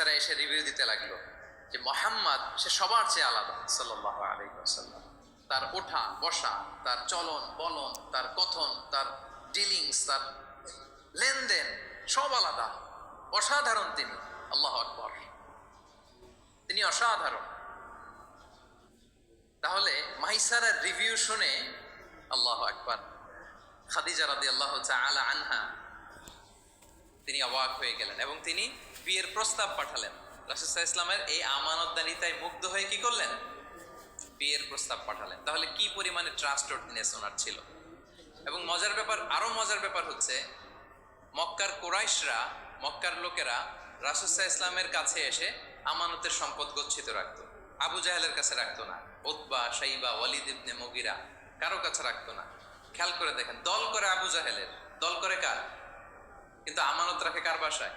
মাইসারা এসে রিভিউ দিতে লাগলো যে মোহাম্মদ সে সবার চেয়ে আলাদা সাল্লাল্লাহু আলাইহি ওয়াসাল্লাম। তার ওঠা বসা, তার চলন বলন, তার কথন, তার ডিলিংস, তার লেনদেন সব আলাদা, অসাধারণ তিনি। আল্লাহু আকবার, তিনি অসাধারণ। তাহলে মাইসারার রিভিউ শুনে আল্লাহু আকবার, খাদিজা রাদিয়াল্লাহু তাআলা আনহা তিনি অবাক হয়ে গেলেন এবং তিনি বিয়ের প্রস্তাব পাঠালেন। রাসূল সাল্লাল্লাহু আলাইহি ওয়াসাল্লামের এই আমানতদারিতায় মুগ্ধ হয়ে কি করলেন? বিয়ের প্রস্তাব পাঠালেন। তাহলে কি পরিমাণে ট্রাস্টওয়ার্থিনেস ওনার ছিল। এবং মজার ব্যাপার, আরো মজার ব্যাপার হচ্ছে মক্কার কুরাইশরা, মক্কার লোকেরা রাসূল সাল্লাল্লাহু আলাইহি ওয়াসাল্লামের কাছে এসে আমানতের সম্পদ গচ্ছিত রাখতো। আবু জাহেলের কাছে রাখতো না, উতবা, শাইবা, ওয়ালিদ ইবনে মুগিরা কারো কাছে রাখতো না। খেয়াল করে দেখেন, দল করে আবু জাহেলের, দল করে কার, কিন্তু আমানত রাখে কার বাসায়?